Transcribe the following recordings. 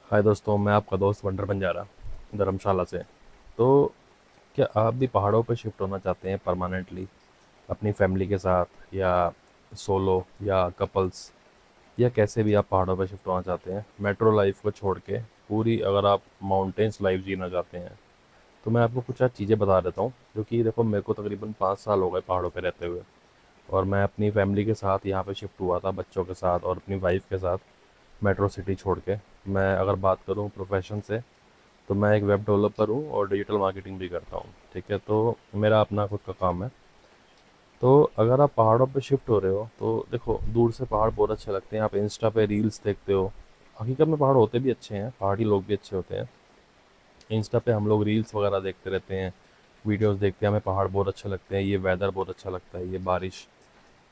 हाय दोस्तों, मैं आपका दोस्त वंडर बंजारा धर्मशाला से। तो क्या आप भी पहाड़ों पर शिफ्ट होना चाहते हैं परमानेंटली अपनी फैमिली के साथ, या सोलो, या कपल्स, या कैसे भी आप पहाड़ों पर शिफ्ट होना चाहते हैं मेट्रो लाइफ को छोड़ के? पूरी अगर आप माउंटेन्स लाइफ जीना चाहते हैं तो मैं आपको कुछ चीज़ें बता देता हूँ। जो कि देखो, मेरे को तकरीबन 5 साल हो गए पहाड़ों पर रहते हुए, और मैं अपनी फैमिली के साथ यहाँ पे शिफ्ट हुआ था, बच्चों के साथ और अपनी वाइफ के साथ, मेट्रो सिटी छोड़ के। मैं अगर बात करूँ प्रोफेशन से, तो मैं एक वेब डेवलपर हूँ और डिजिटल मार्केटिंग भी करता हूँ। ठीक है, तो मेरा अपना खुद का काम है। तो अगर आप पहाड़ों पे शिफ्ट हो रहे हो तो देखो, दूर से पहाड़ बहुत अच्छे लगते हैं, आप इंस्टा पे रील्स देखते हो। हकीकत में पहाड़ होते भी अच्छे हैं, पहाड़ी लोग भी अच्छे होते हैं। इंस्टा पे हम लोग रील्स वगैरह देखते रहते हैं, वीडियोस देखते हैं, हमें पहाड़ बहुत अच्छे लगते हैं, ये वेदर बहुत अच्छा लगता है, ये बारिश,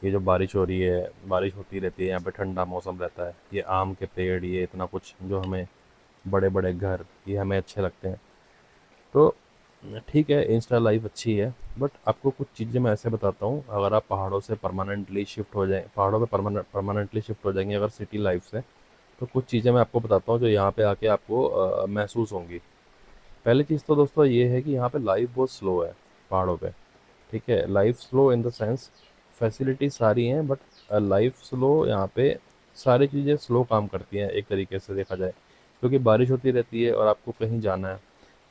ये जो बारिश हो रही है, बारिश होती रहती है यहाँ पे, ठंडा मौसम रहता है, ये आम के पेड़, ये इतना कुछ जो हमें, बड़े बड़े घर, ये हमें अच्छे लगते हैं। तो ठीक है, इंस्टा लाइफ अच्छी है, बट आपको कुछ चीज़ें मैं ऐसे बताता हूँ। अगर आप पहाड़ों से परमानेंटली शिफ्ट हो जाए, पहाड़ों पे परमानेंटली शिफ्ट हो जाएंगे अगर सिटी लाइफ से, तो कुछ चीज़ें मैं आपको बताता हूँ जो यहाँ पे आके आपको महसूस होंगी। पहली चीज़ तो दोस्तों ये है कि यहाँ पे लाइफ बहुत स्लो है पहाड़ों पे। ठीक है, life slow in the sense, facility सारी हैं बट लाइफ स्लो यहाँ पे। सारी चीज़ें स्लो काम करती हैं एक तरीके से देखा जाए, क्योंकि बारिश होती रहती है और आपको कहीं जाना है।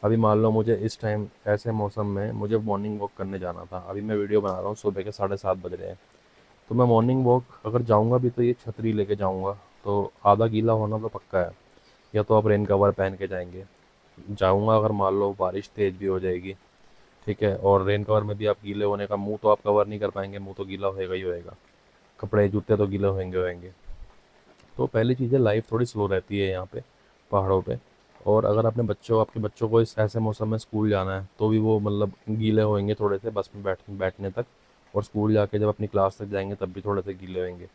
अभी मान लो मुझे इस टाइम ऐसे मौसम में मुझे मॉर्निंग वॉक करने जाना था, अभी मैं वीडियो बना रहा हूँ, सुबह के 7:30 बज रहे हैं। तो मैं मॉर्निंग वॉक अगर जाऊँगा भी तो ये छतरी लेके जाऊँगा, तो आधा गीला होना तो पक्का है। या तो आप रेन कवर पहन के जाएंगे, जाऊँगा अगर मान लो बारिश तेज़ भी हो जाएगी, ठीक है, और रेन कवर में भी आप गीले होने का, मुंह तो आप कवर नहीं कर पाएंगे, मुंह तो गीला होएगा ही होएगा, कपड़े जूते तो गीले होंगे होंगे। तो पहली चीज़ है, लाइफ थोड़ी स्लो रहती है यहाँ पे पहाड़ों पे। और अगर आपके बच्चों को इस ऐसे मौसम में स्कूल जाना है तो भी वो मतलब गीले होंगे थोड़े से, बस में बैठने तक, और स्कूल जाके जब अपनी क्लास तक जाएंगे तब भी थोड़े से गीले होंगे।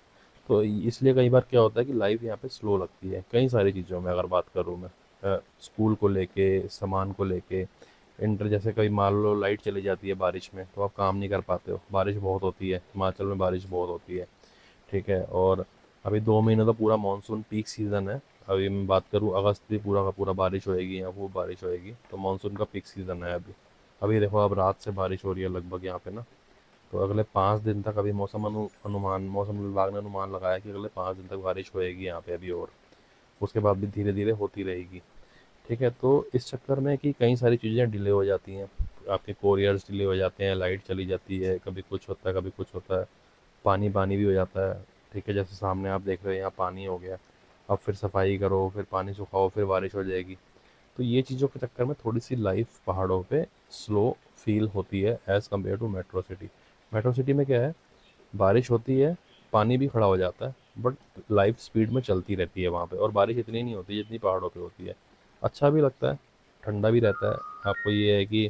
तो इसलिए कई बार क्या होता है कि लाइफ यहाँ पे स्लो लगती है कई सारी चीज़ों में। अगर बात करूँ मैं स्कूल को लेके, सामान को लेके, इंटर जैसे कभी मान लो लाइट चली जाती है बारिश में तो आप काम नहीं कर पाते हो, बारिश बहुत होती है, हिमाचल में बारिश बहुत होती है। ठीक है, और अभी 2 महीने तो पूरा मानसून पीक सीज़न है। अभी मैं बात करूँ, अगस्त भी पूरा का पूरा बारिश होएगी, यहाँ खूब बारिश होएगी, तो मानसून का पीक सीज़न है अभी। अभी देखो, अब रात से बारिश हो रही है लगभग यहाँ पे ना। तो अगले 5 दिन तक अभी मौसम विभाग ने अनुमान लगाया कि अगले 5 दिन तक बारिश होएगी यहाँ पे अभी, और उसके बाद भी धीरे धीरे होती रहेगी। ठीक है, तो इस चक्कर में कि कई सारी चीज़ें डिले हो जाती हैं, आपके कोरियर्स डिले हो जाते हैं, लाइट चली जाती है, कभी कुछ होता है, कभी कुछ होता है, पानी पानी भी हो जाता है। ठीक है, जैसे सामने आप देख रहे हो यहाँ पानी हो गया, अब फिर सफाई करो, फिर पानी सुखाओ, फिर बारिश हो जाएगी। तो ये चीज़ों के चक्कर में थोड़ी सी लाइफ पहाड़ों पे स्लो फील होती है as compare to metro city. Metro city में क्या है, बारिश होती है, पानी भी खड़ा हो जाता है, बट लाइफ स्पीड में चलती रहती है वहाँ पे, और बारिश इतनी नहीं होती जितनी पहाड़ों पे होती है। अच्छा भी लगता है, ठंडा भी रहता है। आपको ये है कि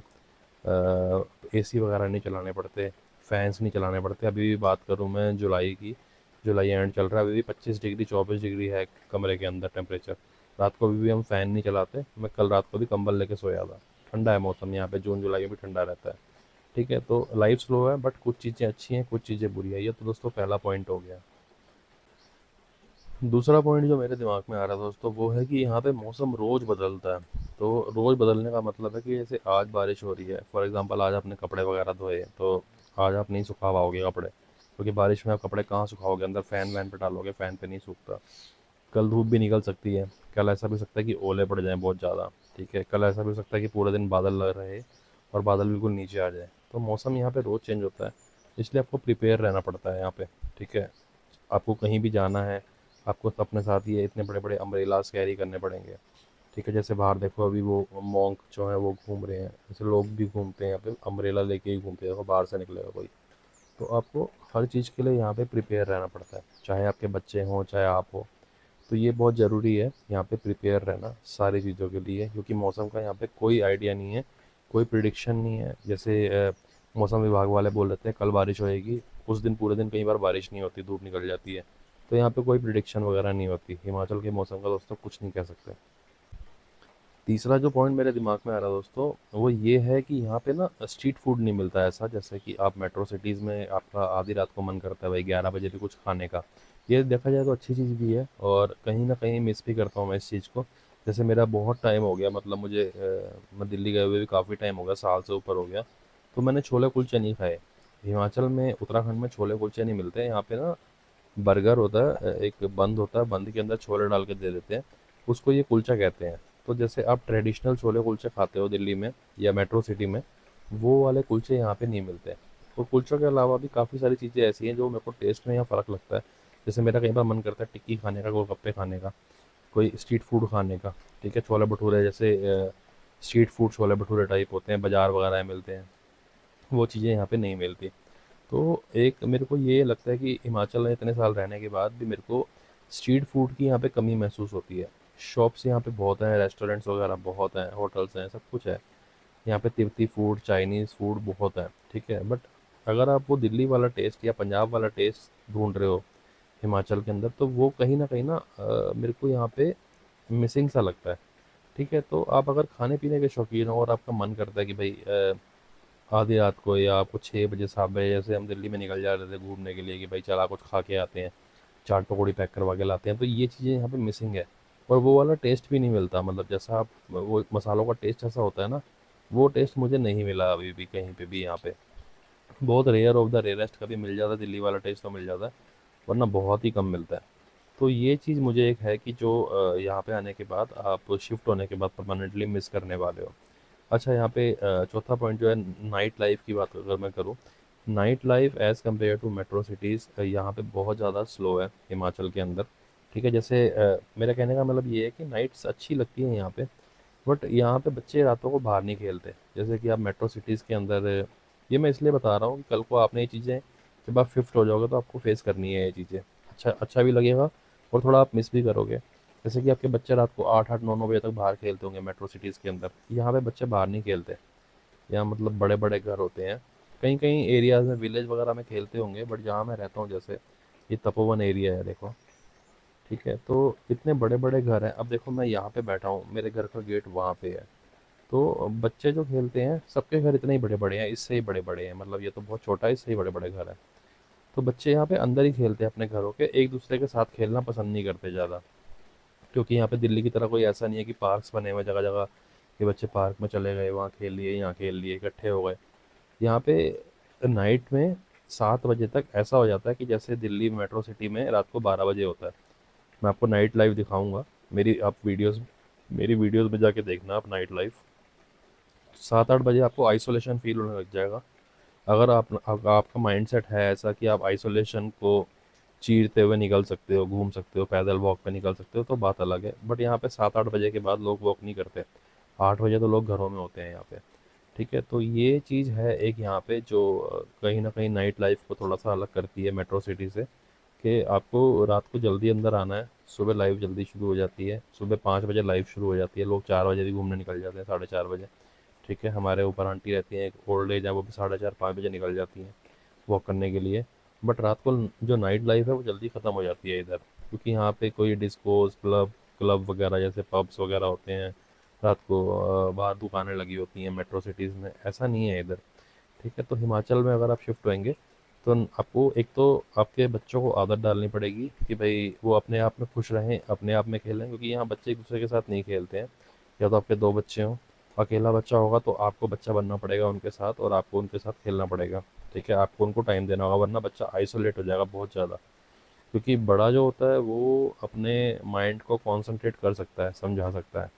एसी वगैरह नहीं चलाने पड़ते, फैंस नहीं चलाने पड़ते। अभी भी बात करूँ मैं जुलाई की, जुलाई एंड चल रहा है, अभी भी 25 डिग्री 24 डिग्री है कमरे के अंदर टेम्परेचर। रात को अभी भी हम फ़ैन नहीं चलाते, मैं कल रात को भी कंबल लेके सोया था। ठंडा है मौसम यहाँ पे, जून जुलाई में भी ठंडा रहता है। ठीक है, तो लाइफ स्लो है बट कुछ चीज़ें अच्छी हैं, कुछ चीज़ें बुरी है। ये तो दोस्तों पहला पॉइंट हो गया। दूसरा पॉइंट जो मेरे दिमाग में आ रहा था दोस्तों, वो है कि यहाँ पे मौसम रोज़ बदलता है। तो रोज़ बदलने का मतलब है कि जैसे आज बारिश हो रही है, फॉर एग्जांपल आज आपने कपड़े वगैरह धोए, तो आज आप नहीं सुखा पाओगे कपड़े, क्योंकि बारिश में आप कपड़े कहाँ सुखाओगे, अंदर फ़ैन वैन पे डालोगे, फ़ैन पे नहीं सूखता। कल धूप भी निकल सकती है, कल ऐसा भी हो सकता है कि ओले पड़ जाएं बहुत ज़्यादा। ठीक है, कल ऐसा भी हो सकता है कि पूरे दिन बादल लग रहे और बादल बिल्कुल नीचे आ जाए। तो मौसम यहाँ पे रोज़ चेंज होता है, इसलिए आपको प्रिपेयर रहना पड़ता है यहाँ पे। ठीक है, आपको कहीं भी जाना है, आपको तो अपने साथ ये इतने बड़े बड़े अम्ब्रेलास कैरी करने पड़ेंगे। ठीक है, जैसे बाहर देखो अभी वो मॉन्क जो है वो घूम रहे हैं, ऐसे लोग भी घूमते हैं यहाँ पे, अम्ब्रेला लेके ही घूमते हैं, देखो बाहर से निकलेगा कोई। तो आपको हर चीज़ के लिए यहाँ पे प्रिपेयर रहना पड़ता है, चाहे आपके बच्चे हों चाहे आप हो। तो ये बहुत ज़रूरी है यहाँ पे प्रिपेयर रहना सारी चीज़ों के लिए, क्योंकि मौसम का यहाँ पे कोई आइडिया नहीं है, कोई प्रिडिक्शन नहीं है। जैसे मौसम विभाग वाले बोल देते हैं कल बारिश होएगी, उस दिन पूरे दिन कई बार बारिश नहीं होती, धूप निकल जाती है। तो यहाँ पे कोई प्रिडिक्शन वगैरह नहीं होती, हिमाचल के मौसम का दोस्तों कुछ नहीं कह सकते। तीसरा जो पॉइंट मेरे दिमाग में आ रहा है दोस्तों, वो ये है कि यहाँ पे ना स्ट्रीट फूड नहीं मिलता है ऐसा, जैसे कि आप मेट्रो सिटीज़ में आपका आधी रात को मन करता है भाई 11 बजे भी कुछ खाने का। ये देखा जाए तो अच्छी चीज़ भी है, और कहीं ना कहीं मिस भी करता हूँ मैं इस चीज़ को, जैसे मेरा बहुत टाइम हो गया, मतलब मुझे मैं दिल्ली गए हुए भी काफ़ी टाइम हो गया, साल से ऊपर हो गया, तो मैंने छोले कुलचे नहीं खाए। हिमाचल में, उत्तराखंड में छोले कुलचे नहीं मिलते हैं। यहाँ पे ना बर्गर होता है, एक बंद होता है, बंद के अंदर छोले डाल के दे देते हैं, उसको ये कुलचा कहते हैं। तो जैसे आप ट्रेडिशनल छोले कुलचे खाते हो दिल्ली में या मेट्रो सिटी में, वो वाले कुलचे यहाँ पे नहीं मिलते। और कुलचों के अलावा भी काफ़ी सारी चीज़ें ऐसी हैं जो मेरे को टेस्ट में यहाँ फ़र्क लगता है। जैसे मेरा कई बार मन करता है टिक्की खाने का, गोलगप्पे खाने का, कोई स्ट्रीट फूड खाने का। ठीक है, छोले भटूरे जैसे street food chole bhature type होते हैं, बाज़ार वगैरह में मिलते हैं, वो चीज़ें यहाँ पे नहीं मिलती। तो एक मेरे को ये लगता है कि हिमाचल में इतने साल रहने के बाद भी मेरे को स्ट्रीट फूड की यहाँ पे कमी महसूस होती है। शॉप्स यहाँ पे बहुत हैं, रेस्टोरेंट्स वगैरह बहुत हैं, होटल्स हैं, सब कुछ है यहाँ पे। तिब्बती फूड, चाइनीज़ फूड बहुत है, ठीक है, बट अगर आप वो दिल्ली वाला टेस्ट या पंजाब वाला टेस्ट ढूंढ रहे हो हिमाचल के अंदर, तो वो कहीं ना कहीं ना मेरे को यहाँ पे मिसिंग सा लगता है। ठीक है, तो आप अगर खाने पीने के शौकीन हो और आपका मन करता है कि भाई आधी रात को या आपको 6 बजे 7 बजे, जैसे हम दिल्ली में निकल जा रहे थे घूमने के लिए कि भाई चला कुछ खा के आते हैं, चाट पकौड़ी पैक करवा के लाते हैं, तो ये चीज़ें यहाँ पे मिसिंग है। और वो वाला टेस्ट भी नहीं मिलता, मतलब जैसा आप वो मसालों का टेस्ट ऐसा होता है ना, वो टेस्ट मुझे नहीं मिला अभी भी कहीं पे भी यहाँ पे। बहुत रेयर ऑफ द रेयरेस्ट कभी मिल जाता है, दिल्ली वाला टेस्ट तो मिल जाता है, वरना बहुत ही कम मिलता है। तो ये चीज़ मुझे एक है कि जो यहाँ पे आने के बाद, आप शिफ्ट होने के बाद परमानेंटली मिस करने वाले हो। अच्छा, यहाँ पे चौथा पॉइंट जो है, नाइट लाइफ की बात अगर मैं करूँ, night life as compare to metro cities यहाँ पे बहुत ज़्यादा स्लो है हिमाचल के अंदर। ठीक है, जैसे मेरा कहने का मतलब ये है कि नाइट्स अच्छी लगती हैं यहाँ पे, बट यहाँ पे बच्चे रातों को बाहर नहीं खेलते जैसे कि आप मेट्रो सिटीज़ के अंदर। ये मैं इसलिए बता रहा हूँ कि कल को आपने ये चीज़ें, जब आप शिफ्ट हो जाओगे तो आपको फेस करनी है ये चीज़ें। अच्छा अच्छा भी लगेगा और थोड़ा आप मिस भी करोगे। जैसे कि आपके बच्चे रात को 8 8 9 9 बजे तक बाहर खेलते होंगे मेट्रो सिटीज़ के अंदर, यहाँ पे बच्चे बाहर नहीं खेलते। यहाँ मतलब बड़े बड़े घर होते हैं, कहीं कहीं एरियाज़ में विलेज वगैरह में खेलते होंगे, बट जहाँ मैं रहता हूँ, जैसे ये तपोवन एरिया है देखो, ठीक है, तो इतने बड़े बड़े घर हैं। अब देखो मैं यहाँ पे बैठा हूँ, मेरे घर का गेट वहाँ पे है, तो बच्चे जो खेलते हैं सबके घर इतने ही बड़े बड़े हैं, इससे ही बड़े बड़े हैं, मतलब ये तो बहुत छोटा है, इससे ही बड़े बड़े घर हैं। तो बच्चे यहाँ पे अंदर ही खेलते हैं अपने घरों के, एक दूसरे के साथ खेलना पसंद नहीं करते ज़्यादा। क्योंकि यहाँ पे दिल्ली की तरह कोई ऐसा नहीं है कि पार्क्स बने हुए जगह जगह, कि बच्चे पार्क में चले गए, वहाँ खेल लिए, यहाँ खेल लिए, इकट्ठे हो गए। यहाँ पे नाइट में 7 बजे तक ऐसा हो जाता है कि जैसे दिल्ली मेट्रो सिटी में रात को 12 बजे होता है। मैं आपको नाइट लाइफ दिखाऊंगा, मेरी आप वीडियोस मेरी वीडियोस में जाके देखना आप नाइट लाइफ। 7 8 बजे आपको आइसोलेशन फील होने लग जाएगा। अगर आपका माइंडसेट है ऐसा कि आप आइसोलेशन को चीरते हुए निकल सकते हो, घूम सकते हो, पैदल वॉक पे निकल सकते हो, तो बात अलग है, बट यहाँ पे 7 8 बजे के बाद लोग वॉक नहीं करते। 8 बजे तो लोग घरों में होते हैं यहाँ पे। ठीक है, तो ये चीज़ है एक यहाँ पे जो कहीं ना कहीं नाइट लाइफ को थोड़ा सा अलग करती है मेट्रो सिटी से, कि आपको रात को जल्दी अंदर आना है, सुबह लाइफ जल्दी शुरू हो जाती है, सुबह 5 बजे लाइफ शुरू हो जाती है, लोग 4 बजे भी घूमने निकल जाते हैं, 4:30 बजे। ठीक है, हमारे ऊपर आंटी रहती हैं, एक ओल्ड एज है, वो भी 4:30 5 बजे निकल जाती हैं वॉक करने के लिए। बट रात को जो नाइट लाइफ है वो जल्दी ख़त्म हो जाती है इधर, क्योंकि यहाँ पे कोई डिस्कोज क्लब क्लब वगैरह जैसे पब्स वगैरह होते हैं, रात को बाहर दुकानें लगी होती हैं मेट्रो सिटीज़ में, ऐसा नहीं है इधर। ठीक है, तो हिमाचल में अगर आप शिफ्ट होंगे तो आपको एक तो आपके बच्चों को आदत डालनी पड़ेगी कि भाई वो अपने आप में खुश रहें, अपने आप में खेलें, क्योंकि यहाँ बच्चे एक दूसरे के साथ नहीं खेलते हैं। या तो आपके दो बच्चे हों, अकेला बच्चा होगा तो आपको बच्चा बनना पड़ेगा उनके साथ और आपको उनके साथ खेलना पड़ेगा। ठीक है, आपको उनको टाइम देना होगा, वरना बच्चा आइसोलेट हो जाएगा बहुत ज़्यादा। क्योंकि बड़ा जो होता है वो अपने माइंड को कॉन्सेंट्रेट कर सकता है, समझा सकता है,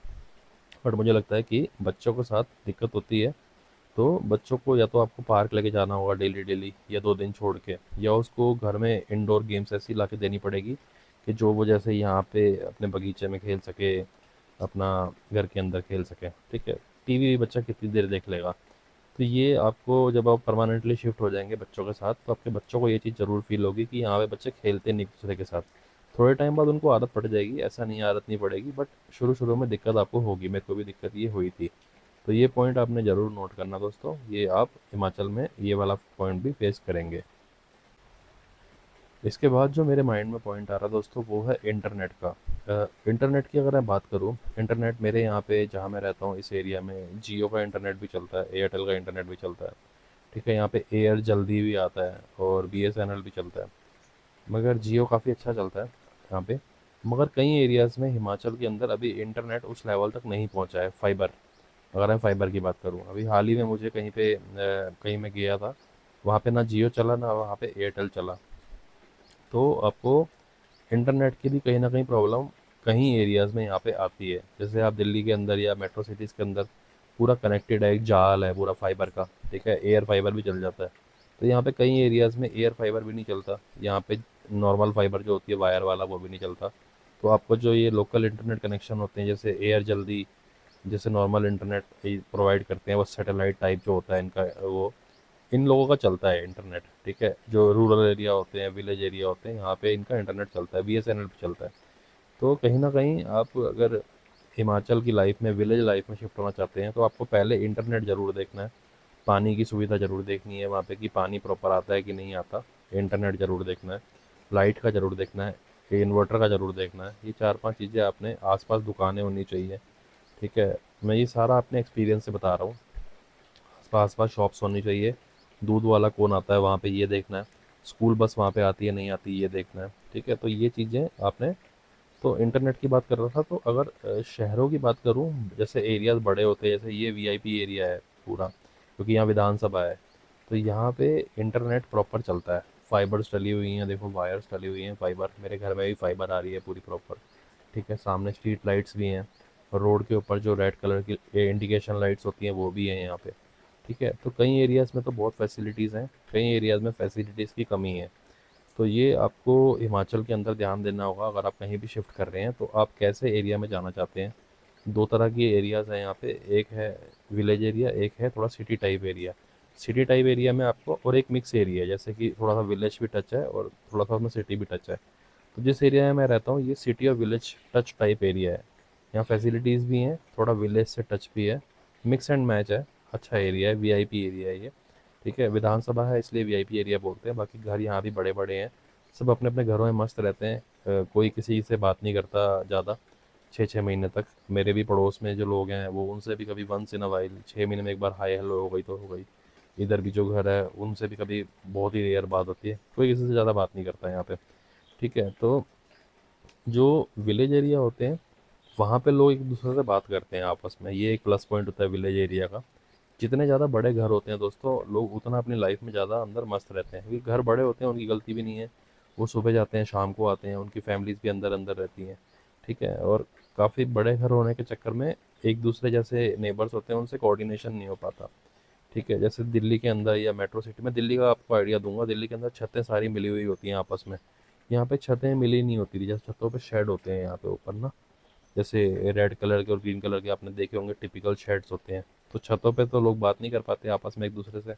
बट मुझे लगता है कि बच्चों के साथ दिक्कत होती है। तो बच्चों को या तो आपको पार्क लेके जाना होगा डेली डेली या 2 दिन छोड़ के, या उसको घर में इंडोर गेम्स ऐसी ला के देनी पड़ेगी कि जो वो जैसे यहाँ पे अपने बगीचे में खेल सके, अपना घर के अंदर खेल सके। ठीक है, टीवी बच्चा कितनी देर देख लेगा। तो ये आपको जब आप परमानेंटली शिफ्ट हो जाएंगे बच्चों के साथ, तो आपके बच्चों को ये चीज़ ज़रूर फील होगी कि यहाँ पे बच्चे खेलते नहीं एक दूसरे के साथ। थोड़े टाइम बाद उनको आदत पड़ जाएगी, ऐसा नहीं आदत नहीं पड़ेगी, बट शुरू शुरू में दिक्कत आपको होगी, मेरे को भी दिक्कत ये हुई थी। तो ये पॉइंट आपने ज़रूर नोट करना दोस्तों, ये आप हिमाचल में ये वाला पॉइंट भी फेस करेंगे। इसके बाद जो मेरे माइंड में पॉइंट आ रहा दोस्तों वो है इंटरनेट का। इंटरनेट की अगर मैं बात करूँ, इंटरनेट मेरे यहाँ पे जहाँ मैं रहता हूँ इस एरिया में जियो का इंटरनेट भी चलता है, एयरटेल का इंटरनेट भी चलता है। ठीक है, यहाँ पे एयर जल्दी भी आता है और BSNL भी चलता है, मगर जियो काफ़ी अच्छा चलता है यहाँ पे। मगर कई एरियाज़ में हिमाचल के अंदर अभी इंटरनेट उस लेवल तक नहीं पहुंचा है, फाइबर। अगर मैं फाइबर की बात करूँ, अभी हाल ही में मुझे कहीं पे कहीं मैं गया था, वहाँ पे ना जियो चला ना वहाँ पे एयरटेल चला। तो आपको इंटरनेट की भी कहीं ना कहीं प्रॉब्लम कहीं एरियाज़ में यहाँ पे आती है। जैसे आप दिल्ली के अंदर या मेट्रो सिटीज़ के अंदर पूरा कनेक्टेड है, एक जाल है पूरा फाइबर का, ठीक है, एयर फाइबर भी चल जाता है। तो यहाँ पे कई एरियाज़ में एयर फाइबर भी नहीं चलता, यहाँ पे नॉर्मल फाइबर जो होती है वायर वाला वो भी नहीं चलता। तो आपको जो ये लोकल इंटरनेट कनेक्शन होते हैं, जैसे एयर जल्दी, जैसे नॉर्मल इंटरनेट प्रोवाइड करते हैं, वो सैटेलाइट टाइप जो होता है इनका, वो इन लोगों का चलता है इंटरनेट, ठीक है। जो रूरल एरिया होते हैं, विलेज एरिया होते हैं, यहाँ पे इनका इंटरनेट चलता है, बीएसएनएल पे चलता है। तो कहीं ना कहीं आप अगर हिमाचल की लाइफ में, विलेज लाइफ में शिफ्ट होना चाहते हैं, तो आपको पहले इंटरनेट ज़रूर देखना है, पानी की सुविधा ज़रूर देखनी है वहाँ पे कि पानी प्रॉपर आता है कि नहीं आता, इंटरनेट ज़रूर देखना है, लाइट का ज़रूर देखना है, इन्वर्टर का ज़रूर देखना है। ये चार पांच चीज़ें आपने आसपास दुकानें होनी चाहिए, ठीक है। मैं ये सारा अपने एक्सपीरियंस से बता रहा हूँ। आस पास शॉप्स होनी चाहिए, दूध वाला कौन आता है वहाँ पे ये देखना है, स्कूल बस वहाँ पे आती है नहीं आती ये देखना है, ठीक है। तो ये चीज़ें आपने, तो इंटरनेट की बात कर रहा था। तो अगर शहरों की बात करूँ, जैसे एरियाज बड़े होते हैं, जैसे ये वीआईपी एरिया है पूरा, क्योंकि यहाँ विधानसभा है, तो यहाँ पे इंटरनेट प्रॉपर चलता है, फाइबर्स डली हुई हैं, देखो वायर्स डली हुई हैं फाइबर, मेरे घर में भी फाइबर आ रही है पूरी प्रॉपर, ठीक है। सामने स्ट्रीट लाइट्स भी हैं, और रोड के ऊपर जो रेड कलर की इंडिकेशन लाइट्स होती हैं वो भी हैं यहाँ पे, ठीक है। तो कई एरियाज़ में तो बहुत फैसिलिटीज़ हैं, कई एरियाज़ में फैसिलिटीज़ की कमी है। तो ये आपको हिमाचल के अंदर ध्यान देना होगा, अगर आप कहीं भी शिफ्ट कर रहे हैं तो आप कैसे एरिया में जाना चाहते हैं। दो तरह की एरियाज़ हैं यहाँ पे, एक है विलेज एरिया, एक है थोड़ा city type area. City type area में आपको, और एक मिक्स एरिया है, जैसे कि थोड़ा सा विलेज भी टच है और थोड़ा सा उसमें सिटी भी टच है। तो जिस एरिया में मैं रहता हूँ ये सिटी और विलेज टच टाइप एरिया है, यहाँ फैसिलिटीज़ भी हैं, थोड़ा विलेज से टच भी है, मिक्स एंड मैच है, अच्छा एरिया है, वीआईपी एरिया है ये, ठीक है। विधानसभा है इसलिए वीआईपी एरिया बोलते हैं, बाकी घर यहाँ भी बड़े बड़े हैं, सब अपने अपने घरों में मस्त रहते हैं। कोई किसी से बात नहीं करता ज़्यादा, 6 6 महीने तक। मेरे भी पड़ोस में जो लोग हैं वो, उनसे भी कभी वंस इन अ वाइल 6 महीने में एक बार हाय हेलो हो गई तो हो गई। इधर भी जो घर है उनसे भी कभी बहुत ही रेयर बात होती है, कोई किसी से ज़्यादा बात नहीं करता है यहाँ पे, ठीक है। तो जो विलेज एरिया होते हैं वहाँ पे लोग एक दूसरे से बात करते हैं आपस में, ये एक प्लस पॉइंट होता है विलेज एरिया का। जितने ज़्यादा बड़े घर होते हैं दोस्तों, लोग उतना अपनी लाइफ में ज़्यादा अंदर मस्त रहते हैं, क्योंकि घर बड़े होते हैं, उनकी गलती भी नहीं है, वो सुबह जाते हैं शाम को आते हैं, उनकी फैमिलीज भी अंदर अंदर रहती हैं, ठीक है। और काफ़ी बड़े घर होने के चक्कर में एक दूसरे जैसे नेबर्स होते हैं उनसे कोऑर्डिनेशन नहीं हो पाता, ठीक है। जैसे दिल्ली के अंदर या मेट्रो सिटी में, दिल्ली का आपको आइडिया दूंगा, दिल्ली के अंदर छतें सारी मिली हुई होती हैं आपस में, यहाँ पे छतें मिली नहीं होती थी, जैसे छतों पे शेड होते हैं यहाँ पे ऊपर ना, जैसे रेड कलर के और ग्रीन कलर के आपने देखे होंगे टिपिकल शेड्स होते हैं। तो छतों पे तो लोग बात नहीं कर पाते आपस में एक दूसरे से,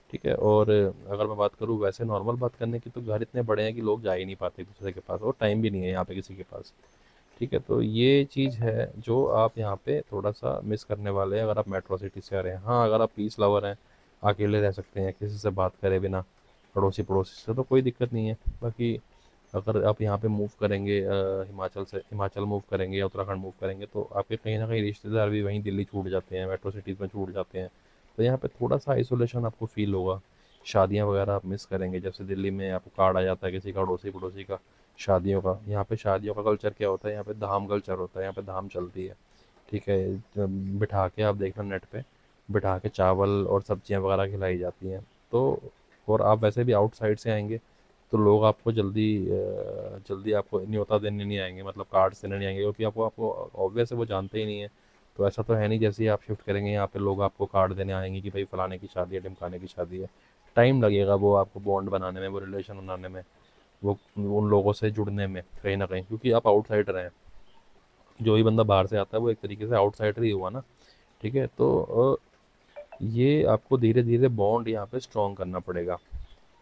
ठीक है। और अगर मैं बात करूँ वैसे नॉर्मल बात करने की, तो घर इतने बड़े हैं कि लोग जा ही नहीं पाते एक दूसरे के पास, और टाइम भी नहीं है यहाँ पे किसी के पास, ठीक है। तो ये चीज़ है जो आप यहाँ पे थोड़ा सा मिस करने वाले हैं अगर आप मेट्रो सिटी से आ रहे हैं। हाँ, अगर आप पीस लवर हैं, अकेले रह सकते हैं किसी से बात करे बिना, पड़ोसी पड़ोसी से, तो कोई दिक्कत नहीं है। बाकी अगर आप यहाँ पे मूव करेंगे, हिमाचल से हिमाचल मूव करेंगे या उत्तराखंड मूव करेंगे, तो आपके कहीं ना कहीं रिश्तेदार भी वहीं दिल्ली छूट जाते हैं, मेट्रो सिटीज़ में छूट जाते हैं। तो यहाँ पे थोड़ा सा आइसोलेशन आपको फील होगा, शादियाँ वगैरह आप मिस करेंगे, जैसे दिल्ली में आपको कार्ड आ जाता है किसी का अड़ोसी पड़ोसी का शादियों का। यहाँ पे शादियों का कल्चर क्या होता है, यहाँ पे धाम कल्चर होता है, यहाँ पे धाम चलती है, ठीक है। बिठा के आप देखना नेट पे, बिठा के चावल और सब्जियां वगैरह खिलाई जाती हैं। तो और आप वैसे भी आउटसाइड से आएंगे, तो लोग आपको जल्दी जल्दी आपको न्योता देने नहीं आएंगे, मतलब कार्ड्स देने नहीं आएंगे, क्योंकि आपको आपको ऑब्वियस है वो जानते ही नहीं है। तो ऐसा तो है नहीं जैसे ही आप शिफ्ट करेंगे यहाँ पे लोग आपको कार्ड देने आएंगे कि भाई फलाने की शादी है, ढिमकाने की शादी है। टाइम लगेगा वो आपको बॉन्ड बनाने में, वो रिलेशन बनाने में, वो उन लोगों से जुड़ने में कहीं ना कहीं, क्योंकि आप आउटसाइडर हैं। जो भी बंदा बाहर से आता है वो एक तरीके से आउटसाइडर ही हुआ ना, ठीक है। तो ये आपको धीरे धीरे बॉन्ड यहाँ पे स्ट्रॉन्ग करना पड़ेगा।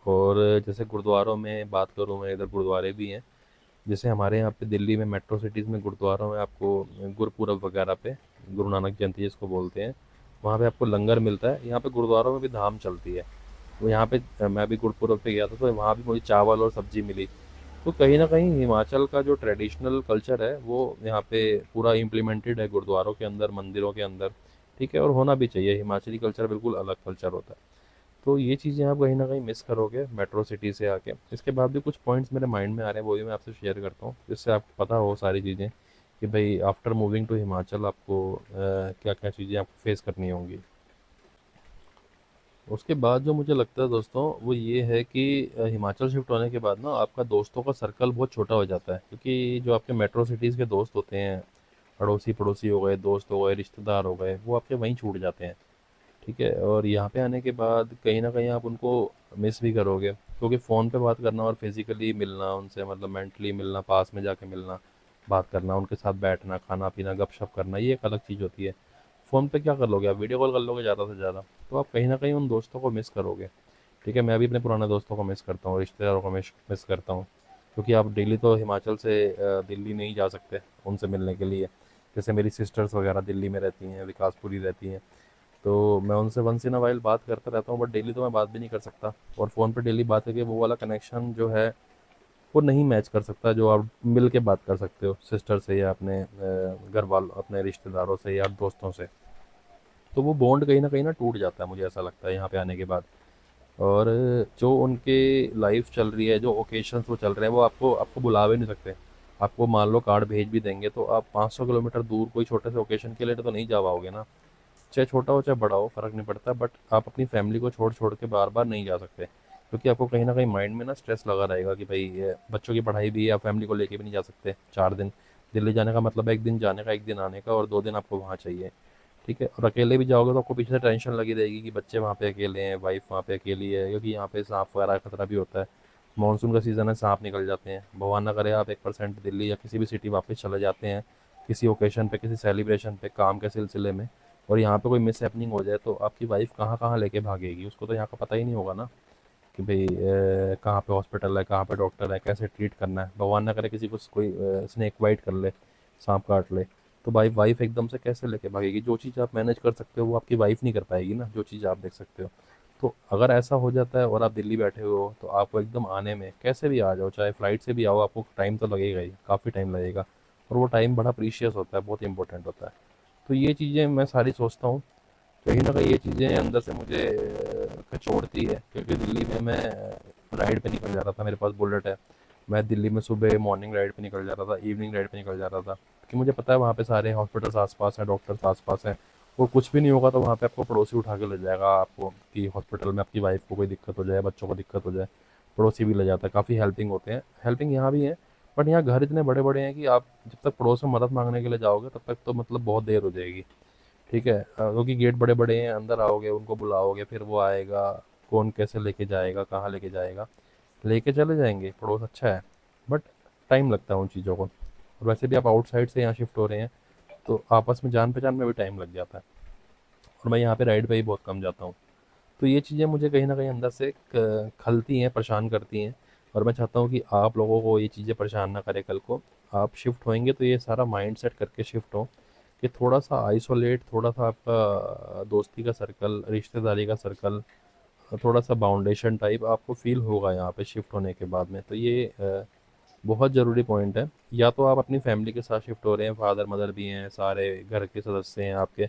और जैसे गुरुद्वारों में बात करूँ मैं, इधर गुरुद्वारे भी हैं, जैसे हमारे यहाँ पे दिल्ली में मेट्रो सिटीज़ में गुरुद्वारों में आपको गुरपुरब वगैरह पे, गुरु नानक जयंती जिसको बोलते हैं, वहाँ पे आपको लंगर मिलता है। यहाँ पे गुरुद्वारों में भी धाम चलती है। वो यहाँ पे मैं भी गुरपुरब पे गया था, तो वहाँ भी मुझे चावल और सब्जी मिली। तो कहीं ना कहीं हिमाचल का जो ट्रेडिशनल कल्चर है वो यहाँ पे पूरा इम्प्लीमेंटेड है गुरुद्वारों के अंदर, मंदिरों के अंदर, ठीक है। और होना भी चाहिए, हिमाचली कल्चर बिल्कुल अलग कल्चर होता है। तो ये चीज़ें आप कहीं न कहीं मिस करोगे मेट्रो सिटी से आके। इसके बाद भी कुछ पॉइंट्स मेरे माइंड में आ रहे हैं, वो भी मैं आपसे शेयर करता हूँ, जिससे आपको पता हो सारी चीज़ें कि भई आफ्टर मूविंग टू हिमाचल आपको क्या-क्या चीज़ें आपको फेस करनी होंगी। उसके बाद जो मुझे लगता है दोस्तों, वो ये है कि हिमाचल शिफ्ट होने के बाद ना आपका दोस्तों का सर्कल बहुत छोटा हो जाता है, क्योंकि जो आपके मेट्रो सिटीज़ के दोस्त होते हैं, अड़ोसी-पड़ोसी हो गए, दोस्त हो गए, रिश्तेदार हो गए, वो आपके वहीं छूट जाते हैं। ठीक है? और यहाँ पे आने के बाद कहीं न कहीं आप उनको मिस भी करोगे, क्योंकि फ़ोन पे बात करना और फिज़िकली मिलना उनसे, मतलब मेंटली मिलना, पास में जाके मिलना, बात करना, उनके साथ बैठना, खाना-पीना, गप-शप करना, ये एक अलग चीज़ होती है। फ़ोन पे क्या कर लोगे आप? वीडियो कॉल कर लोगे ज़्यादा से ज़्यादा। तो आप कहीं न कहीं उन दोस्तों को मिस करोगे। ठीक है? मैं भी अपने पुराने दोस्तों को मिस करता हूँ, रिश्तेदारों को मिस मिस करता हूँ, क्योंकि आप डेली तो हिमाचल से दिल्ली नहीं जा सकते उनसे मिलने के लिए। जैसे मेरी सिस्टर्स वगैरह दिल्ली में रहती हैं, विकासपुरी रहती हैं। तो मैं उनसे वंस इन अ वाइल बात करता रहता हूँ, बट डेली तो मैं बात भी नहीं कर सकता, और फ़ोन पे डेली बात करके वो वाला कनेक्शन जो है वो नहीं मैच कर सकता जो आप मिल के बात कर सकते हो सिस्टर से, या अपने घर वालों, अपने रिश्तेदारों से, या दोस्तों से। तो वो बॉन्ड कहीं ना टूट जाता है, मुझे ऐसा लगता है यहाँ पे आने के बाद। और जो उनके लाइफ चल रही है, जो ओकेशंस वो चल रहे हैं, वो आपको आपको बुला भी नहीं सकते। आपको मान लो कार्ड भेज भी देंगे तो आप 500 किलोमीटर दूर कोई छोटे से ओकेशन के लिए तो नहीं जा पाओगे ना। चाहे छोटा हो चाहे बड़ा हो, फ़र्क नहीं पड़ता, बट आप अपनी फैमिली को छोड़ छोड़ के बार बार नहीं जा सकते, क्योंकि आपको कहीं ना कहीं माइंड में ना स्ट्रेस लगा रहेगा कि भाई ये बच्चों की पढ़ाई भी है, आप फैमिली को लेके भी नहीं जा सकते 4 दिन। दिल्ली जाने का मतलब है 1 दिन जाने का, 1 दिन आने का, और 2 दिन आपको वहाँ चाहिए। ठीक है? और अकेले भी जाओगे तो आपको पीछे से टेंशन लगी रहेगी कि बच्चे वहाँ पे अकेले हैं, वाइफ वहाँ पे अकेली है, क्योंकि यहाँ पे सांप वगैरह का खतरा भी होता है। मानसून का सीज़न है, सांप निकल जाते हैं। भगवान ना करे आप 1% दिल्ली या किसी भी सिटी वापस चले जाते हैं किसी ओकेशन पे, किसी सेलिब्रेशन पे, काम के सिलसिले में, और यहाँ पे कोई मिस हैपनिंग हो जाए, तो आपकी वाइफ कहाँ कहाँ लेके भागेगी? उसको तो यहाँ का पता ही नहीं होगा ना कि भाई कहाँ पे हॉस्पिटल है, कहाँ पे डॉक्टर है, कैसे ट्रीट करना है। भगवान ना करे किसी को कोई स्नेक बाइट कर ले, सांप काट ले, तो भाई वाइफ एकदम से कैसे लेके भागेगी? जो चीज़ आप मैनेज कर सकते हो वो आपकी वाइफ नहीं कर पाएगी ना, जो चीज़ आप देख सकते हो। तो अगर ऐसा हो जाता है और आप दिल्ली बैठे हुए हो, तो आपको एकदम आने में, कैसे भी आ जाओ, चाहे फ्लाइट से भी आओ, आपको टाइम तो लगेगा ही, काफ़ी टाइम लगेगा, और वो टाइम बड़ा प्रीशियस होता है, बहुत इंपॉर्टेंट होता है। तो ये चीज़ें मैं सारी सोचता हूँ। कहीं न कहीं ये चीज़ें अंदर से मुझे कचोड़ती है, क्योंकि दिल्ली में मैं राइड पे निकल जाता था, मेरे पास बुलेट है। मैं दिल्ली में सुबह मॉर्निंग राइड पे निकल जाता था, इवनिंग राइड पे निकल जाता था, क्योंकि मुझे पता है वहाँ पे सारे हॉस्पिटल्स आस-पास हैं, डॉक्टर्स आस-पास हैं। वो कुछ भी नहीं होगा तो वहाँ पे आपको पड़ोसी उठा के ले जाएगा आपको, कि हॉस्पिटल में आपकी वाइफ को कोई दिक्कत हो जाए, बच्चों को दिक्कत हो जाए, पड़ोसी भी ले जाता है। काफ़ी हेल्पिंग होते हैं, हेल्पिंग यहाँ भी है, बट यहाँ घर इतने बड़े-बड़े हैं कि आप जब तक पड़ोस में मदद माँगने के लिए जाओगे तब तक तो मतलब बहुत देर हो जाएगी। ठीक है? क्योंकि गेट बड़े-बड़े हैं, अंदर आओगे, उनको बुलाओगे, फिर वो आएगा, कौन कैसे लेके जाएगा, कहाँ लेके जाएगा, लेके चले जाएँगे, पड़ोस अच्छा है, बट टाइम लगता है उन चीज़ों को। और वैसे भी आप आउटसाइड से यहाँ शिफ्ट हो रहे हैं, तो आपस में जान-पहचान में भी टाइम लग जाता है, और मैं यहाँ पे राइड पे ही बहुत कम जाता हूँ। तो ये चीज़ें मुझे कहीं न कहीं अंदर से खलती हैं, परेशान करती हैं, और मैं चाहता हूँ कि आप लोगों को ये चीज़ें परेशान ना करें कल को। आप शिफ्ट होएँगे तो ये सारा माइंडसेट करके शिफ्ट हों, कि थोड़ा-सा आइसोलेट, थोड़ा-सा आपका दोस्ती का सर्कल, रिश्तेदारी का सर्कल, थोड़ा-सा बाउंडेशन टाइप आपको फ़ील होगा यहाँ पे शिफ्ट होने के बाद में। तो ये बहुत ज़रूरी पॉइंट है। या तो आप अपनी फैमिली के साथ शिफ्ट हो रहे हैं, फादर-मदर भी हैं, सारे घर के सदस्य हैं आपके,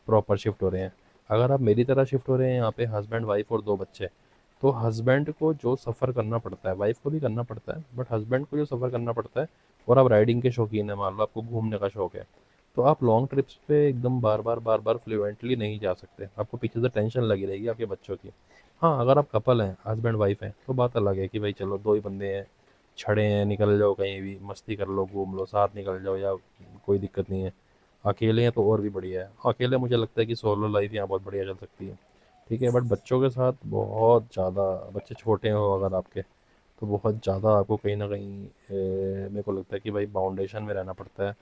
प्रॉपर शिफ्ट हो रहे हैं। अगर आप मेरी तरह शिफ्ट हो रहे हैं यहाँ पे, हस्बैंड, वाइफ़ और 2 बच्चे, तो हस्बैंड को जो सफ़र करना पड़ता है, वाइफ़ को भी करना पड़ता है, बट हस्बैंड को जो सफ़र करना पड़ता है, और आप राइडिंग के शौकीन हैं, मान लो आपको घूमने का शौक है, तो आप लॉन्ग ट्रिप्स पे एकदम बार-बार फ्लुएंटली नहीं जा सकते। आपको पीछे से टेंशन लगी रहेगी आपके बच्चों की। हाँ, अगर आप कपल हैं, हस्बैंड वाइफ़ हैं, तो बात अलग है कि भाई चलो 2 ही बंदे हैं, छड़े हैं, निकल जाओ कहीं भी, मस्ती कर लो, घूम लो, साथ निकल जाओ, या कोई दिक्कत नहीं है। अकेले हैं तो और भी बढ़िया है। अकेले मुझे लगता है कि सोलो लाइफ़ यहाँ बहुत बढ़िया चल सकती है। ठीक है? बट बच्चों के साथ बहुत ज़्यादा, बच्चे छोटे हो अगर आपके, तो बहुत ज़्यादा आपको कहीं न कहीं मेरे को लगता है कि भाई बाउंडेशन में रहना पड़ता है,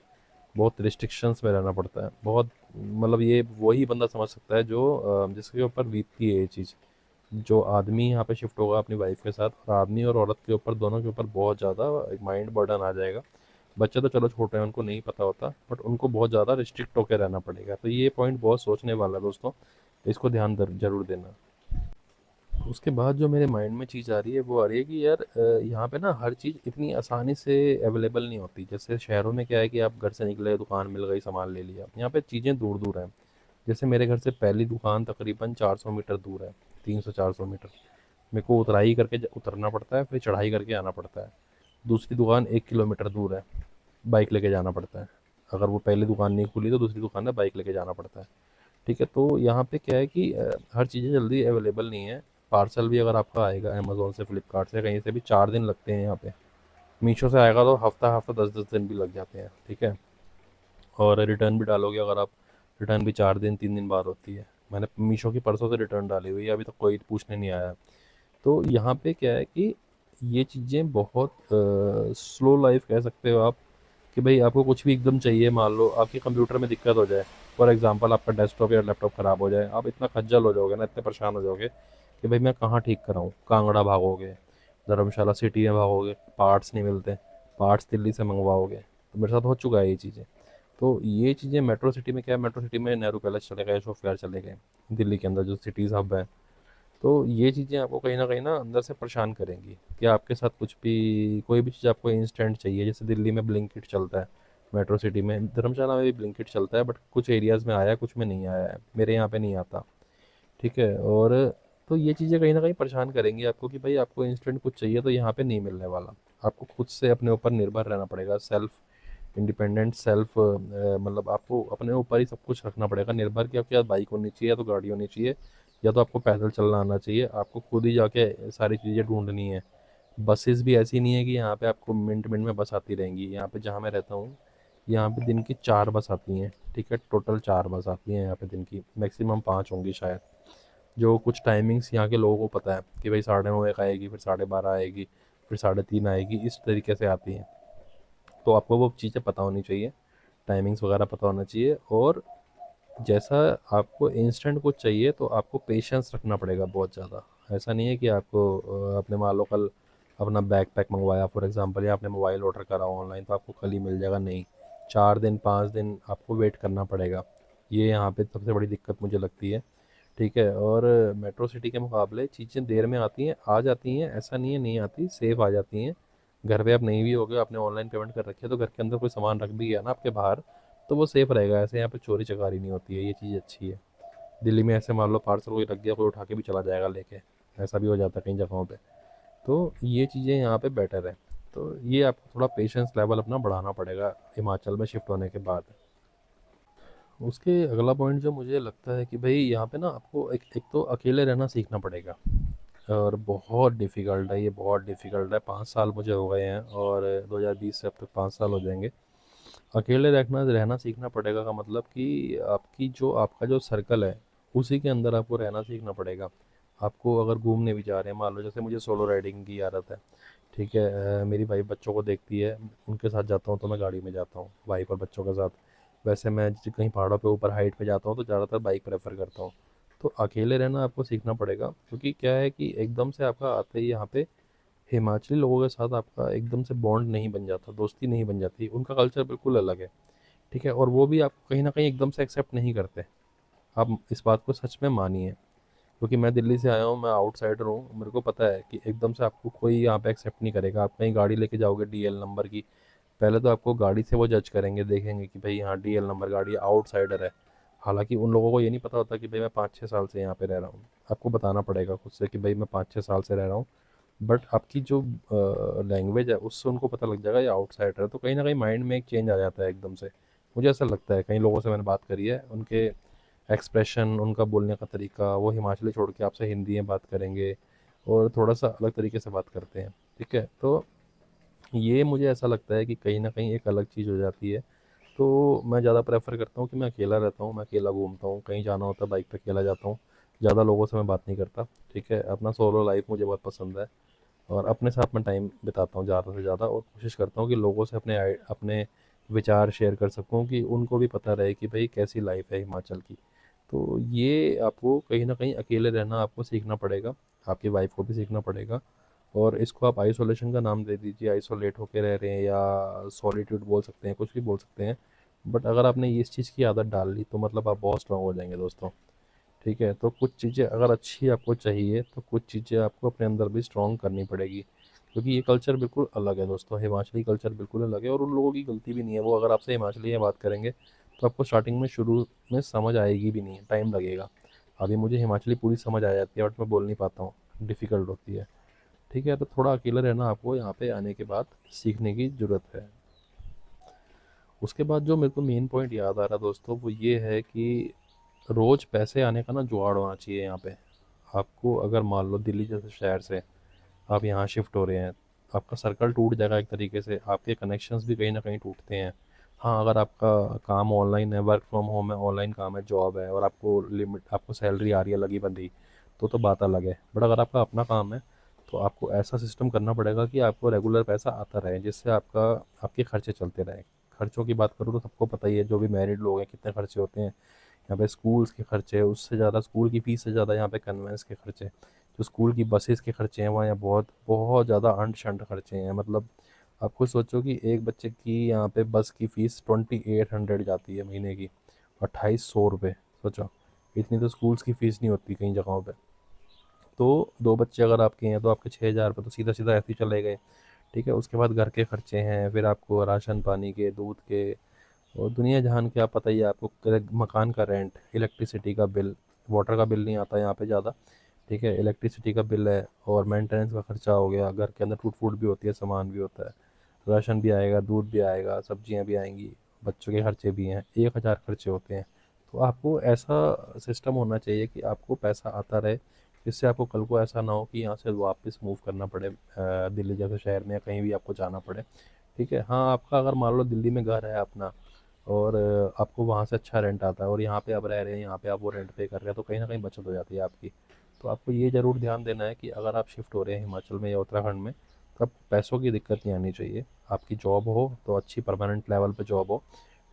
बहुत रिस्ट्रिक्शंस में रहना पड़ता है। बहुत मतलब ये वही बंदा समझ सकता है जो जिसके ऊपर बीतती है ये चीज़। जो आदमी यहाँ पे शिफ्ट होगा अपनी वाइफ के साथ, और आदमी और औरत के ऊपर, दोनों के ऊपर बहुत ज़्यादा एक माइंड बर्डन आ जाएगा। बच्चे तो चलो छोटे हैं, उनको नहीं पता होता, बट उनको बहुत ज़्यादा रिस्ट्रिक्ट होकर रहना पड़ेगा। तो ये पॉइंट बहुत सोचने वाला है दोस्तों, इसको ध्यान ज़रूर देना। उसके बाद जो मेरे माइंड में चीज़ आ रही है, वो आ रही है कि यार यहाँ पे ना हर चीज़ इतनी आसानी से अवेलेबल नहीं होती। जैसे शहरों में क्या है कि आप घर से निकले, दुकान मिल गई, सामान ले लिया। यहाँ पे चीज़ें दूर दूर हैं। जैसे मेरे घर से पहली दुकान तकरीबन 400 मीटर दूर है, 300-400 मीटर मेरे को उतराई करके उतरना पड़ता है, फिर चढ़ाई करके आना पड़ता है। दूसरी दुकान 1 किलोमीटर दूर है, बाइक लेके जाना पड़ता है। अगर वो पहली दुकान नहीं खुली तो दूसरी दुकान है, बाइक लेके जाना पड़ता है। ठीक है, तो यहाँ पे क्या है कि हर चीज़ें जल्दी अवेलेबल नहीं है। पार्सल भी अगर आपका आएगा अमेज़ोन से, फ्लिपकार्ट से, कहीं से भी 4 दिन लगते हैं यहाँ पे। मीशो से आएगा तो हफ्ता हफ्ता 10-10 दिन भी लग जाते हैं। ठीक है, और रिटर्न भी डालोगे अगर आप, रिटर्न भी 4 दिन 3 दिन बाद होती है। मैंने मीशो की परसों से रिटर्न डाली हुई है, अभी तक कोई पूछने नहीं आया। तो यहाँ पे क्या है कि ये चीज़ें बहुत स्लो लाइफ कह सकते हो आप, कि भाई आपको कुछ भी एकदम चाहिए, मान लो आपके कंप्यूटर में दिक्कत हो जाए, फॉर एग्जांपल आपका डेस्कटॉप या लैपटॉप ख़राब हो जाए, आप इतना खज्जल हो जाओगे ना, इतने परेशान हो जाओगे कि भाई मैं कहाँ ठीक कराऊँ। कांगड़ा भागोगे, धर्मशाला सिटी में भागोगे, पार्ट्स नहीं मिलते, पार्ट्स दिल्ली से मंगवाओगे। तो मेरे साथ हो चुका है ये चीज़ें। तो ये चीज़ें मेट्रो सिटी में क्या है, मेट्रो सिटी में नेहरू पैलेस चले गए, एशोक विहार चले गए, दिल्ली के अंदर जो सिटीज़ हब है। तो ये चीज़ें आपको कहीं ना अंदर से परेशान करेंगी कि आपके साथ कुछ भी, कोई भी चीज़ आपको इंस्टेंट चाहिए। जैसे दिल्ली में ब्लिंकिट चलता है, मेट्रो सिटी में, धर्मशाला में भी ब्लिंकिट चलता है, बट कुछ एरियाज़ में आया है, कुछ में नहीं आया है, मेरे यहाँ पे नहीं आता। ठीक है, और तो ये चीज़ें कहीं ना कहीं परेशान करेंगी आपको कि भाई आपको इंस्टेंट कुछ चाहिए तो यहाँ पे नहीं मिलने वाला। आपको खुद से अपने ऊपर निर्भर रहना पड़ेगा, सेल्फ इंडिपेंडेंट, सेल्फ मतलब आपको अपने ऊपर ही सब कुछ रखना पड़ेगा निर्भर, कि आपके पास बाइक होनी चाहिए या तो गाड़ी होनी चाहिए, या तो आपको पैदल चलना आना चाहिए, आपको खुद ही जाके सारी चीज़ें ढूंढनी है। बसेस भी ऐसी नहीं है कि यहाँ पे आपको मिनट मिनट में बस आती रहेंगी। यहाँ पे जहाँ मैं रहता हूँ, यहाँ पे दिन की 4 बस आती हैं। ठीक है, टोटल 4 बस आती हैं यहाँ पे दिन की, मैक्सिमम 5 होंगी शायद। जो कुछ टाइमिंग्स यहाँ के लोगों को पता है कि भाई 9:30 एक आएगी, फिर 12:30 आएगी, फिर 3:30 आएगी, इस तरीके से आती हैं। तो आपको वो चीज़ें पता होनी चाहिए, टाइमिंग्स वगैरह पता होना चाहिए। और जैसा आपको इंस्टेंट कुछ चाहिए तो आपको पेशेंस रखना पड़ेगा बहुत ज़्यादा। ऐसा नहीं है कि आपको अपने मान लो कल अपना बैग पैक मंगवाया फॉर एग्जांपल, या आपने मोबाइल ऑर्डर करा ऑनलाइन तो आपको कल ही मिल जाएगा, नहीं। 4 दिन 5 दिन आपको वेट करना पड़ेगा। ये यहाँ पे सबसे बड़ी दिक्कत मुझे लगती है। ठीक है, और मेट्रो सिटी के मुकाबले चीज़ें देर में आती हैं, आ जाती हैं, ऐसा नहीं है नहीं आती, सेफ आ जाती हैं। घर पे आप नहीं भी होगे, आपने ऑनलाइन पेमेंट कर रखी है, तो घर के अंदर कोई सामान रख भी गया ना आपके बाहर, तो वो सेफ रहेगा। ऐसे यहाँ पे चोरी चकारी नहीं होती है, ये चीज़ अच्छी है। दिल्ली में ऐसे मान लो पार्सल कोई रख गया, कोई उठा के भी चला जाएगा लेके, ऐसा भी हो जाता है कई जगहों पे। तो ये चीज़ें यहाँ पे बेटर है। तो ये आपको थोड़ा पेशेंस लेवल अपना बढ़ाना पड़ेगा हिमाचल में शिफ्ट होने के बाद। उसके अगला पॉइंट जो मुझे लगता है कि भाई यहाँ पे ना आपको एक एक तो अकेले रहना सीखना पड़ेगा। और बहुत डिफ़िकल्ट है ये, बहुत डिफ़िकल्ट है। 5 साल मुझे हो गए हैं, और 2020 से अब तक 5 साल हो जाएंगे। अकेले रहना रहना सीखना पड़ेगा का मतलब कि आपकी जो आपका जो सर्कल है, उसी के अंदर आपको रहना सीखना पड़ेगा। आपको अगर घूमने भी जा रहे हैं, मान लो जैसे मुझे सोलो राइडिंग की आदत है। ठीक है, मेरी वाइफ बच्चों को देखती है, उनके साथ जाता हूँ तो मैं गाड़ी में जाता हूँ वाइफ और बच्चों के साथ। वैसे मैं कहीं पहाड़ों पे ऊपर हाइट पे जाता हूँ तो ज़्यादातर बाइक प्रेफर करता हूँ। तो अकेले रहना आपको सीखना पड़ेगा, क्योंकि क्या है कि एकदम से आपका आते ही यहाँ पे हिमाचली लोगों के साथ आपका एकदम से बॉन्ड नहीं बन जाता, दोस्ती नहीं बन जाती। उनका कल्चर बिल्कुल अलग है। ठीक है, और वो भी आपको कहीं ना कहीं एकदम से एक्सेप्ट नहीं करते। आप इस बात को सच में मानिए, क्योंकि मैं दिल्ली से आया हूँ, मैं आउटसाइडर हूँ, मेरे को पता है कि एकदम से आपको कोई यहाँ पे एक्सेप्ट नहीं करेगा। आप कहीं गाड़ी लेके जाओगे डीएल नंबर की, पहले तो आपको गाड़ी से वो जज करेंगे, देखेंगे कि भाई हाँ डीएल नंबर गाड़ी, आउटसाइडर है। हालांकि उन लोगों को ये नहीं पता होता कि भाई मैं 5-6 साल से यहाँ पे रह रहा हूँ। आपको बताना पड़ेगा खुद से कि भाई मैं 5-6 साल से रह रहा हूँ। बट आपकी जो लैंग्वेज है उससे उनको पता लग जाएगा ये आउटसाइडर है। तो कहीं ना कहीं माइंड में एक चेंज आ जाता है एकदम से। मुझे ऐसा लगता है, कई लोगों से मैंने बात करी है, उनके एक्सप्रेशन, उनका बोलने का तरीका, वो हिमाचली छोड़ के आपसे हिंदी में बात करेंगे, और थोड़ा सा अलग तरीके से बात करते हैं। ठीक है, तो ये मुझे ऐसा लगता है कि कहीं ना कहीं एक अलग चीज़ हो जाती है। तो मैं ज़्यादा प्रेफर करता हूँ कि मैं अकेला रहता हूँ, मैं अकेला घूमता हूँ, कहीं जाना होता है बाइक पे अकेला जाता हूँ। ज़्यादा लोगों से मैं बात नहीं करता। ठीक है, अपना सोलो लाइफ मुझे बहुत पसंद है, और अपने साथ मैं टाइम बिताता हूँ ज़्यादा से ज़्यादा, और कोशिश करता हूँ कि लोगों से अपने विचार शेयर कर सकूँ, कि उनको भी पता रहे कि भाई कैसी लाइफ है हिमाचल की। तो ये आपको कहीं ना कहीं अकेले रहना आपको सीखना पड़ेगा, आपकी वाइफ को भी सीखना पड़ेगा। और इसको आप आइसोलेशन का नाम दे दीजिए, आइसोलेट होके रह रहे हैं, या सॉलिट्यूड बोल सकते हैं, कुछ भी बोल सकते हैं। बट अगर आपने इस चीज़ की आदत डाल ली तो मतलब आप बहुत स्ट्रांग हो जाएंगे दोस्तों। ठीक है, तो कुछ चीज़ें अगर अच्छी आपको चाहिए तो कुछ चीज़ें आपको अपने अंदर भी स्ट्रांग करनी पड़ेगी, क्योंकि ये कल्चर बिल्कुल अलग है दोस्तों। हिमाचली कल्चर बिल्कुल अलग है, और उन लोगों की गलती भी नहीं है। वो अगर आपसे हिमाचली में बात करेंगे तो आपको स्टार्टिंग में शुरू में समझ आएगी भी नहीं, टाइम लगेगा। अभी मुझे हिमाचली पूरी समझ आ जाती है बट मैं बोल नहीं पाता हूँ, डिफ़िकल्ट होती है। ठीक है, तो थोड़ा अकेला रहना आपको यहाँ पे आने के बाद सीखने की ज़रूरत है। उसके बाद जो मेरे को मेन पॉइंट याद आ रहा दोस्तों, वो ये है कि रोज़ पैसे आने का ना जुगाड़ होना चाहिए यहाँ पे। आपको अगर मान लो दिल्ली जैसे शहर से आप यहाँ शिफ्ट हो रहे हैं, आपका सर्कल टूट जाएगा एक तरीके से, आपके कनेक्शंस भी कहीं ना कहीं टूटते हैं। हाँ, अगर आपका काम ऑनलाइन है, वर्क फ्रॉम होम है, ऑनलाइन काम है, जॉब है और आपको सैलरी आ रही है लगी बंदी, तो बात अलग है। बट अगर आपका अपना काम है तो आपको ऐसा सिस्टम करना पड़ेगा कि आपको रेगुलर पैसा आता रहे, जिससे आपके खर्चे चलते रहें। खर्चों की बात करूँ तो सबको पता ही है, जो भी मैरिड लोग हैं, कितने खर्चे होते हैं यहाँ पे। स्कूल्स के खर्चे, उससे ज़्यादा स्कूल की फ़ीस से ज़्यादा यहाँ पे कन्वेंस के खर्चे, जो स्कूल की बसेस के खर्चे हैं, वहाँ यहाँ बहुत बहुत ज़्यादा अंट शंट खर्चे हैं। मतलब आप खुद सोचो कि एक बच्चे की यहाँ पे बस की फ़ीस 2800 जाती है महीने की, 2800 रुपये। सोचो, इतनी तो स्कूल्स की फ़ीस नहीं होती कई जगहों पे। तो दो बच्चे अगर आपके हैं तो आपके 6,000 रुपये तो सीधा सीधा ऐसे ही चले गए। ठीक है, उसके बाद घर के खर्चे हैं, फिर आपको राशन पानी के, दूध के और दुनिया जहान के, आप पता ही है आपको, मकान का रेंट, इलेक्ट्रिसिटी का बिल। वाटर का बिल नहीं आता यहाँ पे ज़्यादा। ठीक है, इलेक्ट्रिसिटी का बिल है और मेंटेनेंस का खर्चा हो गया, घर के अंदर टूट फूट भी होती है, सामान भी होता है, राशन भी आएगा, दूध भी आएगा, सब्जियां भी आएंगी, बच्चों के खर्चे भी हैं, 1,000 खर्चे होते हैं। तो आपको ऐसा सिस्टम होना चाहिए कि आपको पैसा आता रहे, जिससे आपको कल को ऐसा ना हो कि यहाँ से वापस मूव करना पड़े दिल्ली जैसे शहर में, या कहीं भी आपको जाना पड़े। ठीक है, हाँ, आपका अगर मान लो दिल्ली में घर है अपना और आपको वहाँ से अच्छा रेंट आता है और यहाँ पे आप रह रहे हैं, यहाँ पे आप वो रेंट पे कर रहे हैं, तो कहीं ना कहीं बचत हो जाती है आपकी। तो आपको ये ज़रूर ध्यान देना है कि अगर आप शिफ्ट हो रहे हैं हिमाचल में या उत्तराखंड में, तो आपको पैसों की दिक्कत नहीं आनी चाहिए। आपकी जॉब हो तो अच्छी परमानेंट लेवल पे जॉब हो।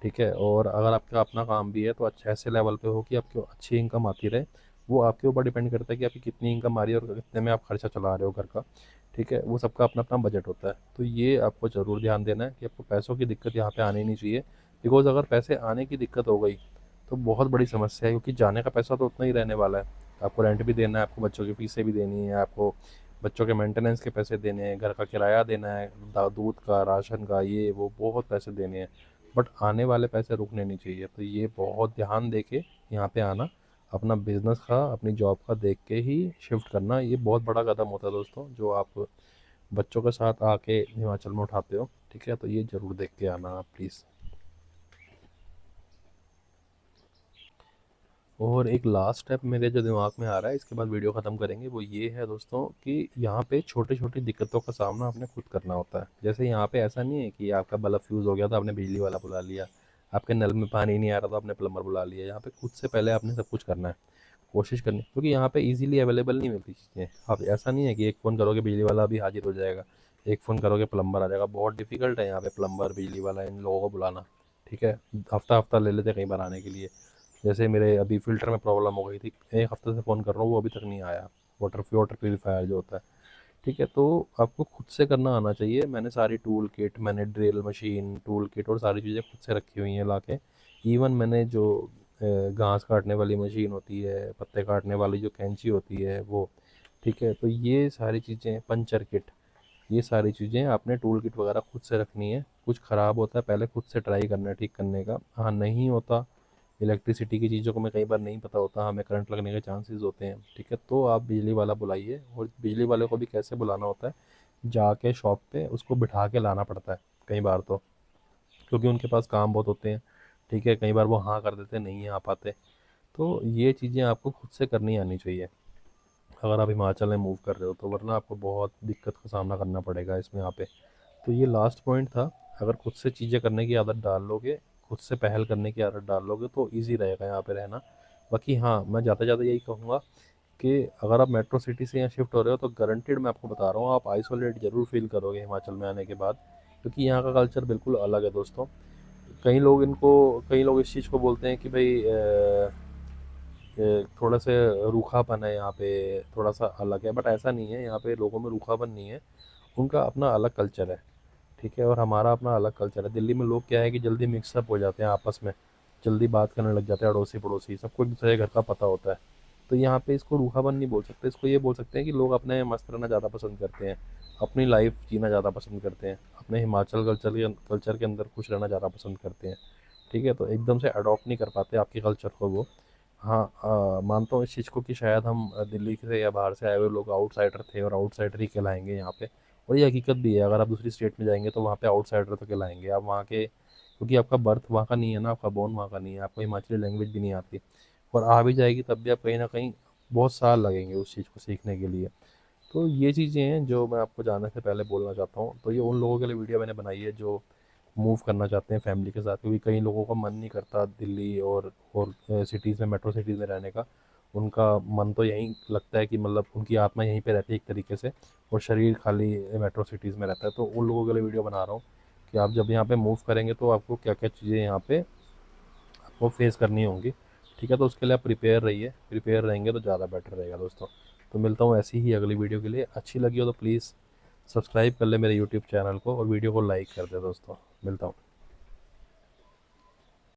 ठीक है, और अगर आपका अपना काम भी है तो अच्छा ऐसे लेवल पे हो कि आपको अच्छी इनकम आती रहे। वो आपके ऊपर डिपेंड करता है कि आपकी कितनी इनकम आ रही है और कितने में आप खर्चा चला रहे हो घर का। ठीक है, वो सबका अपना अपना बजट होता है, तो ये आपको ज़रूर ध्यान देना है कि आपको पैसों की दिक्कत यहाँ पे आनी नहीं चाहिए। बिकॉज़ अगर पैसे आने की दिक्कत हो गई तो बहुत बड़ी समस्या है, क्योंकि जाने का पैसा तो उतना ही रहने वाला है। आपको रेंट भी देना है, आपको बच्चों की फीसें भी देनी है, आपको बच्चों के मेंटेनेंस के पैसे देने हैं, घर का किराया देना है, दूध का, राशन का, ये वो बहुत पैसे देने हैं। बट आने वाले पैसे रुकने नहीं चाहिए, तो ये बहुत ध्यान दे के यहाँ पे आना। अपना बिजनेस का, अपनी जॉब का देख के ही शिफ्ट करना, ये बहुत बड़ा कदम होता है दोस्तों, जो आप बच्चों के साथ आके हिमाचल में उठाते हो। ठीक है, तो ये ज़रूर देख के आना आप प्लीज़। और एक लास्ट स्टेप मेरे जो दिमाग में आ रहा है, इसके बाद वीडियो ख़त्म करेंगे, वो ये है दोस्तों कि यहाँ पे छोटी छोटी दिक्कतों का सामना आपने खुद करना होता है। जैसे यहाँ पे ऐसा नहीं है कि आपका बल्ब फ्यूज़ हो गया तो आपने बिजली वाला बुला लिया, आपके नल में पानी नहीं आ रहा तो आपने प्लम्बर बुला लिया। यहाँ पे खुद से पहले आपने सब कुछ करना है, कोशिश करनी, क्योंकि यहाँ पे इजीली अवेलेबल नहीं मिलती चीज़ें। अब ऐसा नहीं है कि एक फ़ोन करोगे बिजली वाला अभी हाजिर हो जाएगा, एक फ़ोन करोगे प्लम्बर आ जाएगा। बहुत डिफिकल्ट है यहाँ पे प्लम्बर, बिजली वाला, इन लोगों को बुलाना। ठीक है, हफ्ता हफ्ता ले लेते हैं कई बार आने के लिए। जैसे मेरे अभी फ़िल्टर में प्रॉब्लम हो गई थी, एक हफ्ते से फ़ोन कर रहा हूँ, वो अभी तक नहीं आया। वाटर प्यूरीफायर जो होता है। ठीक है, तो आपको खुद से करना आना चाहिए। मैंने सारी टूल किट, मैंने ड्रिल मशीन, टूल किट और सारी चीज़ें खुद से रखी हुई हैं लाके। इवन मैंने जो घास काटने वाली मशीन होती है, पत्ते काटने वाली जो कैंची होती है वो। ठीक है, तो ये सारी चीज़ें, पंचर किट, ये सारी चीज़ें आपने टूल किट वगैरह खुद से रखनी है। कुछ ख़राब होता है पहले खुद से ट्राई करना है ठीक करने का। हाँ, नहीं होता, इलेक्ट्रिसिटी की चीज़ों को हमें कई बार नहीं पता होता, हमें करंट लगने के चांसेस होते हैं। ठीक है, तो आप बिजली वाला बुलाइए। और बिजली वाले को भी कैसे बुलाना होता है, जाके शॉप पे उसको बिठा के लाना पड़ता है कई बार तो, क्योंकि उनके पास काम बहुत होते हैं। ठीक है, कई बार वो हाँ कर देते, नहीं आ पाते। तो ये चीज़ें आपको खुद से करनी आनी चाहिए अगर आप हिमाचल में मूव कर रहे हो तो, वरना आपको बहुत दिक्कत का सामना करना पड़ेगा इसमें यहाँ पे। तो ये लास्ट पॉइंट था। अगर खुद से चीज़ें करने की आदत डाल लोगे, खुद से पहल करने की आदत डाल लोगे तो ईज़ी रहेगा यहाँ पे रहना। बाकी हाँ, मैं जाते जाते यही कहूँगा कि अगर आप मेट्रो सिटी से यहाँ शिफ्ट हो रहे हो तो गारंटेड मैं आपको बता रहा हूँ, आप आइसोलेट ज़रूर फील करोगे हिमाचल में आने के बाद, क्योंकि यहाँ का कल्चर बिल्कुल अलग है दोस्तों। कई लोग इस चीज़ को बोलते हैं कि भाई थोड़ा से रूखापन है यहाँ पे, थोड़ा सा अलग है, बट ऐसा नहीं है। यहाँ पे लोगों में रूखापन नहीं है, उनका अपना अलग कल्चर है। ठीक है, और हमारा अपना अलग कल्चर है। दिल्ली में लोग क्या है कि जल्दी मिक्सअप हो जाते हैं आपस में, जल्दी बात करने लग जाते हैं, अड़ोसी पड़ोसी सबको एक दूसरे के घर का पता होता है। तो यहाँ पे इसको रूखापन नहीं बोल सकते, इसको ये बोल सकते हैं कि लोग अपने मस्त रहना ज़्यादा पसंद करते हैं, अपनी लाइफ जीना ज़्यादा पसंद करते हैं, अपने हिमाचल कल्चर के अंदर खुश रहना ज़्यादा पसंद करते हैं। ठीक है, तो एकदम से अडॉप्ट नहीं कर पाते आपके कल्चर को वो। हाँ, मानता हूँ इस चीज़ को कि शायद हम दिल्ली से या बाहर से आए हुए लोग आउटसाइडर थे और आउटसाइडर ही कहलाएंगे यहाँ पे। और ये हकीकत भी है, अगर आप दूसरी स्टेट में जाएंगे तो वहाँ पे आउटसाइडर तो कहलाएंगे आप वहाँ के, क्योंकि आपका बर्थ वहाँ का नहीं है ना, आपका बोर्न वहाँ का नहीं है, आपको हिमाचली लैंग्वेज भी नहीं आती। और आ भी जाएगी तब भी आप कहीं ना कहीं बहुत साल लगेंगे उस चीज़ को सीखने के लिए। तो ये चीज़ें हैं जो मैं आपको जानने से पहले बोलना चाहता हूँ। तो ये उन लोगों के लिए वीडियो मैंने बनाई है जो मूव करना चाहते हैं फैमिली के साथ, क्योंकि कई लोगों का मन नहीं करता दिल्ली और सिटीज़ में, मेट्रो सिटीज़ में रहने का। उनका मन तो यहीं लगता है कि मतलब उनकी आत्मा यहीं पे रहती है एक तरीके से, और शरीर खाली मेट्रो सिटीज़ में रहता है। तो उन लोगों के लिए वीडियो बना रहा हूँ कि आप जब यहाँ पे मूव करेंगे तो आपको क्या क्या चीज़ें यहाँ पे आपको फेस करनी होंगी। ठीक है, तो उसके लिए आप प्रिपेयर रहिए, प्रिपेयर रहेंगे तो ज़्यादा बेटर रहेगा दोस्तों। तो मिलता हूँ ऐसी ही अगली वीडियो के लिए। अच्छी लगी हो तो प्लीज़ सब्सक्राइब कर ले मेरे यूट्यूब चैनल को और वीडियो को लाइक कर दे दोस्तों। मिलता हूँ।